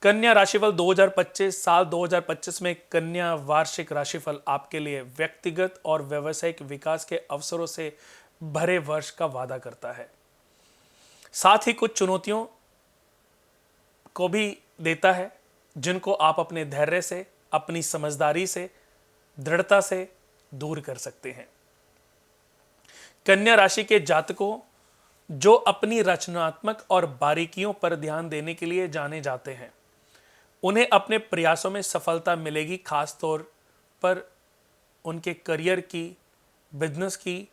कन्या राशिफल 2025 साल 2025 में कन्या वार्षिक राशिफल आपके लिए व्यक्तिगत और व्यावसायिक विकास के अवसरों से भरे वर्ष का वादा करता है। साथ ही कुछ चुनौतियों को भी देता है, जिनको आप अपने धैर्य से, अपनी समझदारी से, दृढ़ता से दूर कर सकते हैं। कन्या राशि के जातकों जो अपनी रचनात्मक और बारीकियों पर ध्यान देने के लिए जाने जाते हैं, उन्हें अपने प्रयासों में सफलता मिलेगी। खास तौर पर उनके करियर की, बिजनेस की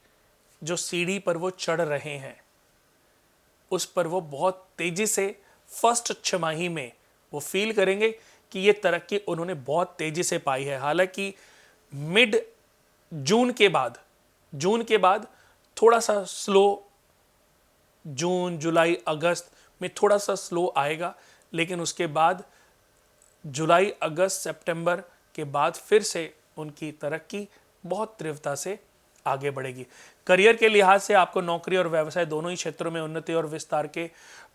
जो सीढ़ी पर वो चढ़ रहे हैं, उस पर वो बहुत तेजी से फर्स्ट छमाही में वो फील करेंगे कि ये तरक्की उन्होंने बहुत तेजी से पाई है। हालांकि मिड जून के बाद थोड़ा सा स्लो, जून, जुलाई, अगस्त में थोड़ा सा स्लो आएगा, लेकिन उसके बाद जुलाई, अगस्त, सितंबर के बाद फिर से उनकी तरक्की बहुत तीव्रता से आगे बढ़ेगी। करियर के लिहाज से आपको नौकरी और व्यवसाय दोनों ही क्षेत्रों में उन्नति और विस्तार के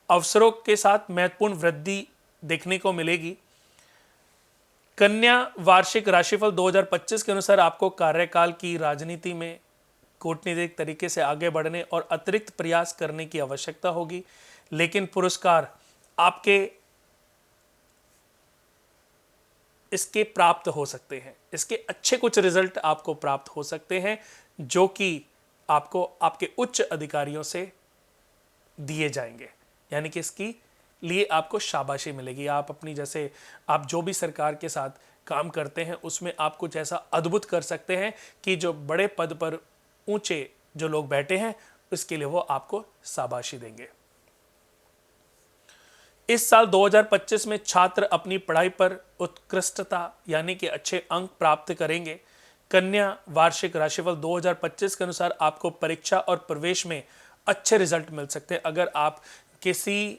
अवसरों के साथ महत्वपूर्ण वृद्धि देखने को मिलेगी। कन्या वार्षिक राशिफल 2025 के अनुसार आपको कार्यकाल की राजनीति में कूटनीतिक तरीके से आगे बढ़ने और अतिरिक्त प्रयास करने की आवश्यकता होगी, लेकिन पुरस्कार आपके इसके प्राप्त हो सकते हैं। इसके अच्छे कुछ रिजल्ट आपको प्राप्त हो सकते हैं, जो कि आपको आपके उच्च अधिकारियों से दिए जाएंगे, यानी कि इसकी लिए आपको शाबाशी मिलेगी। आप अपनी, जैसे आप जो भी सरकार के साथ काम करते हैं उसमें आप कुछ ऐसा अद्भुत कर सकते हैं कि जो बड़े पद पर ऊंचे जो लोग बैठे हैं, उसके लिए वो आपको शाबाशी देंगे। इस साल 2025 में छात्र अपनी पढ़ाई पर उत्कृष्टता यानी कि अच्छे अंक प्राप्त करेंगे। कन्या वार्षिक राशिफल 2025 के अनुसार आपको परीक्षा और प्रवेश में अच्छे रिजल्ट मिल सकते हैं। अगर आप किसी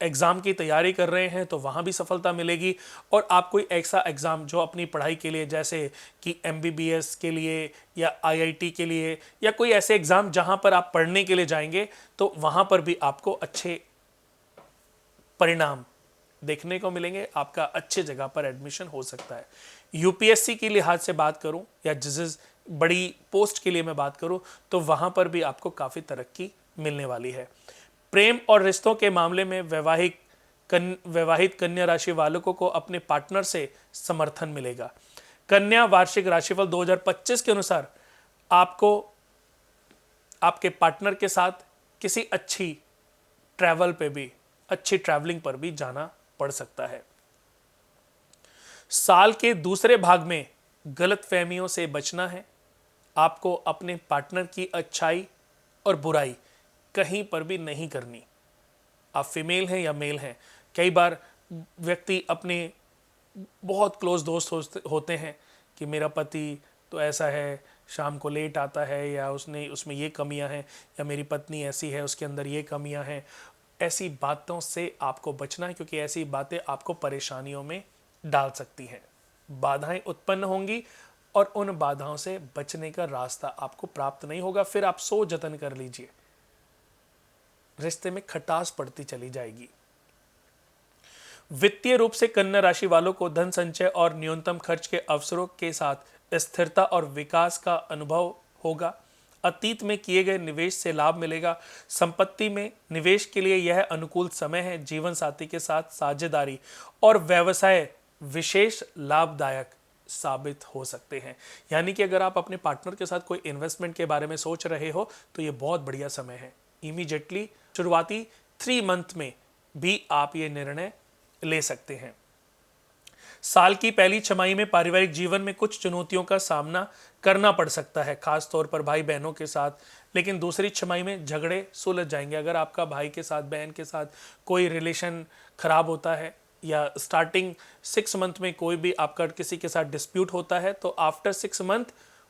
एग्ज़ाम की तैयारी कर रहे हैं तो वहाँ भी सफलता मिलेगी, और आप कोई ऐसा एग्ज़ाम जो अपनी पढ़ाई के लिए, जैसे कि MBBS के लिए या IIT के लिए, या कोई ऐसे एग्ज़ाम जहाँ पर आप पढ़ने के लिए जाएंगे, तो वहाँ पर भी आपको अच्छे परिणाम देखने को मिलेंगे। आपका अच्छे जगह पर एडमिशन हो सकता है। UPSC की लिहाज से बात करूं या जिस बड़ी पोस्ट के लिए मैं बात करूं, तो वहां पर भी आपको काफ़ी तरक्की मिलने वाली है। प्रेम और रिश्तों के मामले में वैवाहिक कन्या राशि वालों को अपने पार्टनर से समर्थन मिलेगा। कन्या वार्षिक राशिफल 2025 के अनुसार आपको आपके पार्टनर के साथ किसी अच्छी ट्रैवलिंग पर भी जाना पड़ सकता है। साल के दूसरे भाग में गलतफहमियों से बचना है। आपको अपने पार्टनर की अच्छाई और बुराई कहीं पर भी नहीं करनी। आप फीमेल हैं या मेल हैं, कई बार व्यक्ति अपने बहुत क्लोज दोस्त होते हैं कि मेरा पति तो ऐसा है, शाम को लेट आता है, या उसमें ये कमियां हैं, या मेरी पत्नी ऐसी है, उसके अंदर ये कमियां हैं। ऐसी बातों से आपको बचना है, क्योंकि ऐसी बातें आपको परेशानियों में डाल सकती हैं। बाधाएं उत्पन्न होंगी और उन बाधाओं से बचने का रास्ता आपको प्राप्त नहीं होगा। फिर आप सो जतन कर लीजिए, रिश्ते में खटास पड़ती चली जाएगी। वित्तीय रूप से कन्या राशि वालों को धन संचय और न्यूनतम खर्च के अवसरों के साथ स्थिरता और विकास का अनुभव होगा। अतीत में किए गए निवेश से लाभ मिलेगा। संपत्ति में निवेश के लिए यह अनुकूल समय है। जीवन साथी के साथ साझेदारी और व्यवसाय विशेष लाभदायक साबित हो सकते हैं। यानी कि अगर आप अपने पार्टनर के साथ कोई इन्वेस्टमेंट के बारे में सोच रहे हो तो ये बहुत बढ़िया समय है। इमीडिएटली शुरुआती 3 मंथ में भी आप ये निर्णय ले सकते हैं। साल की पहली छमाही में पारिवारिक जीवन में कुछ चुनौतियों का सामना करना पड़ सकता है, खास तौर पर भाई बहनों के साथ, लेकिन दूसरी छमाही में झगड़े सुलझ जाएंगे। अगर आपका भाई के साथ, बहन के साथ कोई रिलेशन खराब होता है, या स्टार्टिंग 6 मंथ में कोई भी आपका किसी के साथ डिस्प्यूट होता है, तो आफ्टर 6 मंथ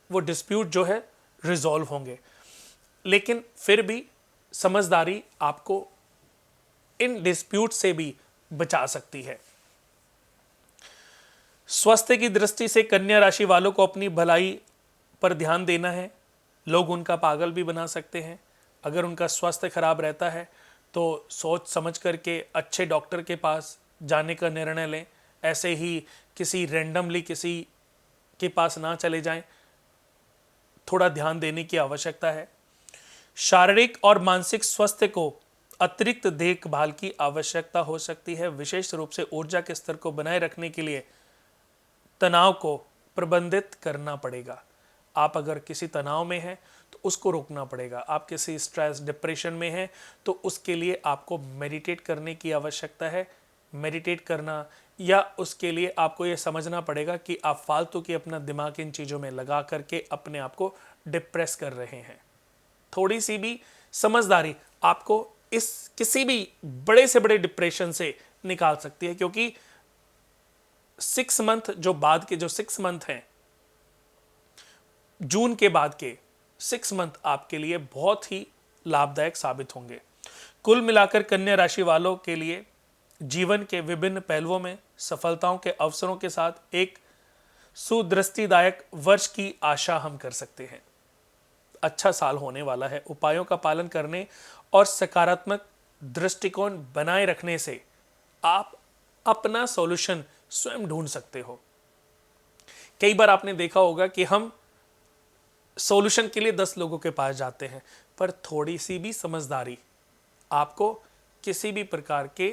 वो डिस्प्यूट जो है रिजॉल्व होंगे। लेकिन फिर भी समझदारी आपको इन डिस्प्यूट से भी बचा सकती है। स्वास्थ्य की दृष्टि से कन्या राशि वालों को अपनी भलाई पर ध्यान देना है। लोग उनका पागल भी बना सकते हैं। अगर उनका स्वास्थ्य खराब रहता है तो सोच समझ करके अच्छे डॉक्टर के पास जाने का निर्णय लें, ऐसे ही किसी रैंडमली किसी के पास ना चले जाएं, थोड़ा ध्यान देने की आवश्यकता है। शारीरिक और मानसिक स्वास्थ्य को अतिरिक्त देखभाल की आवश्यकता हो सकती है। विशेष रूप से ऊर्जा के स्तर को बनाए रखने के लिए तनाव को प्रबंधित करना पड़ेगा। आप अगर किसी तनाव में हैं तो उसको रोकना पड़ेगा। आप किसी स्ट्रेस डिप्रेशन में हैं तो उसके लिए आपको मेडिटेट करने की आवश्यकता है। मेडिटेट करना, या उसके लिए आपको ये समझना पड़ेगा कि आप फालतू की अपना दिमाग इन चीज़ों में लगा करके अपने आप को डिप्रेस कर रहे हैं। थोड़ी सी भी समझदारी आपको इस किसी भी बड़े से बड़े डिप्रेशन से निकाल सकती है, क्योंकि 6 मंथ जो बाद के जो 6 मंथ हैं, जून के बाद के 6 मंथ आपके लिए बहुत ही लाभदायक साबित होंगे। कुल मिलाकर कन्या राशि वालों के लिए जीवन के विभिन्न पहलुओं में सफलताओं के अवसरों के साथ एक सुदृष्टिदायक वर्ष की आशा हम कर सकते हैं। अच्छा साल होने वाला है। उपायों का पालन करने और सकारात्मक दृष्टिकोण बनाए रखने से आप अपना सॉल्यूशन स्वयं ढूंढ सकते हो। कई बार आपने देखा होगा कि हम सॉल्यूशन के लिए 10 लोगों के पास जाते हैं, पर थोड़ी सी भी समझदारी आपको किसी भी प्रकार के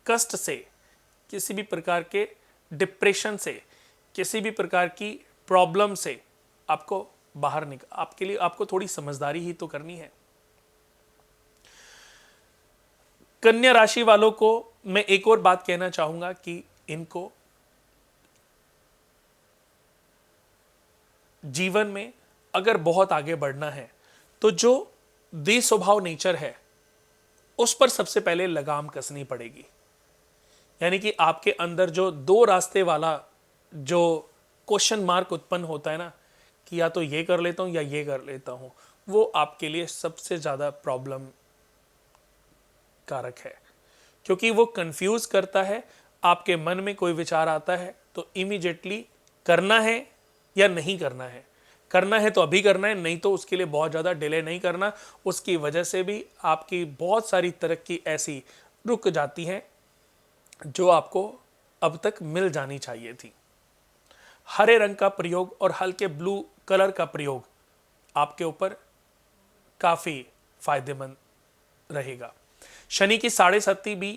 कष्ट से, किसी भी प्रकार के डिप्रेशन से, किसी भी प्रकार की प्रॉब्लम से आपको बाहर आपके लिए आपको थोड़ी समझदारी ही तो करनी है। कन्या राशि वालों को मैं एक और बात कहना चाहूंगा कि इनको जीवन में अगर बहुत आगे बढ़ना है तो जो स्वभाव नेचर है उस पर सबसे पहले लगाम कसनी पड़ेगी। यानी कि आपके अंदर जो 2 रास्ते वाला जो क्वेश्चन मार्क उत्पन्न होता है ना, कि या तो ये कर लेता हूं या ये कर लेता हूं, वो आपके लिए सबसे ज्यादा प्रॉब्लम कारक है, क्योंकि वो कंफ्यूज करता है। आपके मन में कोई विचार आता है तो इमीडिएटली करना है या नहीं करना है, करना है तो अभी करना है, नहीं तो उसके लिए बहुत ज़्यादा डिले नहीं करना। उसकी वजह से भी आपकी बहुत सारी तरक्की ऐसी रुक जाती हैं जो आपको अब तक मिल जानी चाहिए थी। हरे रंग का प्रयोग और हल्के ब्लू कलर का प्रयोग आपके ऊपर काफ़ी फायदेमंद रहेगा। शनि की 7.5 भी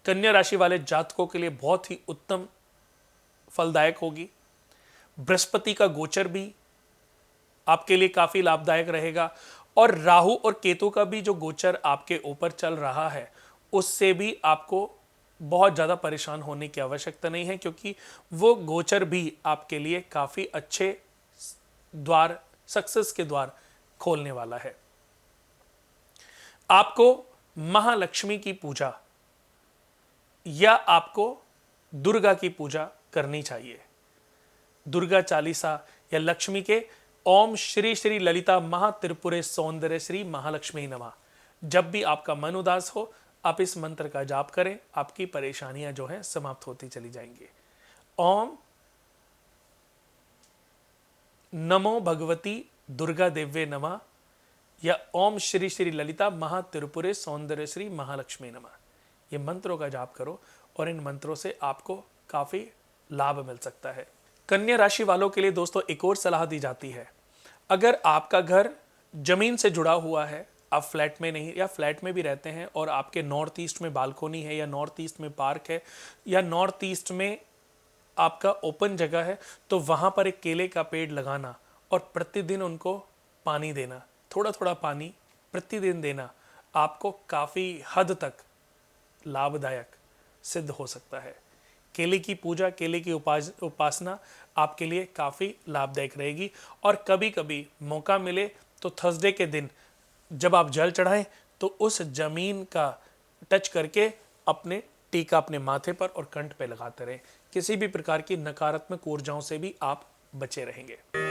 कन्या राशि वाले जातकों के लिए बहुत ही उत्तम फलदायक होगी। बृहस्पति का गोचर भी आपके लिए काफी लाभदायक रहेगा, और राहु और केतु का भी जो गोचर आपके ऊपर चल रहा है उससे भी आपको बहुत ज़्यादा परेशान होने की आवश्यकता नहीं है, क्योंकि वो गोचर भी आपके लिए काफ़ी अच्छे द्वार, सक्सेस के द्वार खोलने वाला है। आपको महालक्ष्मी की पूजा या आपको दुर्गा की पूजा करनी चाहिए। दुर्गा चालीसा या लक्ष्मी के ओम श्री श्री ललिता महात्रिपुरे सौंदर्य श्री महालक्ष्मी नमः, जब भी आपका मन उदास हो आप इस मंत्र का जाप करें, आपकी परेशानियां जो हैं समाप्त होती चली जाएंगी। ओम नमो भगवती दुर्गा देव्ये नमः या ओम श्री श्री ललिता महात्रिपुरे सौंदर्य श्री महालक्ष्मी नमः, ये मंत्रों का जाप करो और इन मंत्रों से आपको काफी लाभ मिल सकता है। कन्या राशि वालों के लिए दोस्तों एक और सलाह दी जाती है, अगर आपका घर जमीन से जुड़ा हुआ है, आप फ्लैट में नहीं या फ्लैट में भी रहते हैं और आपके नॉर्थ ईस्ट में बालकोनी है या नॉर्थ ईस्ट में पार्क है या नॉर्थ ईस्ट में आपका ओपन जगह है, तो वहाँ पर एक केले का पेड़ लगाना और प्रतिदिन उनको पानी देना, थोड़ा थोड़ा पानी प्रतिदिन देना आपको काफ़ी हद तक लाभदायक सिद्ध हो सकता है। केले की पूजा, केले की उपासना आपके लिए काफ़ी लाभदायक रहेगी। और कभी कभी मौका मिले तो थर्सडे के दिन जब आप जल चढ़ाएं तो उस जमीन का टच करके अपने टीका अपने माथे पर और कंठ पे लगाते रहें। किसी भी प्रकार की नकारात्मक ऊर्जाओं से भी आप बचे रहेंगे।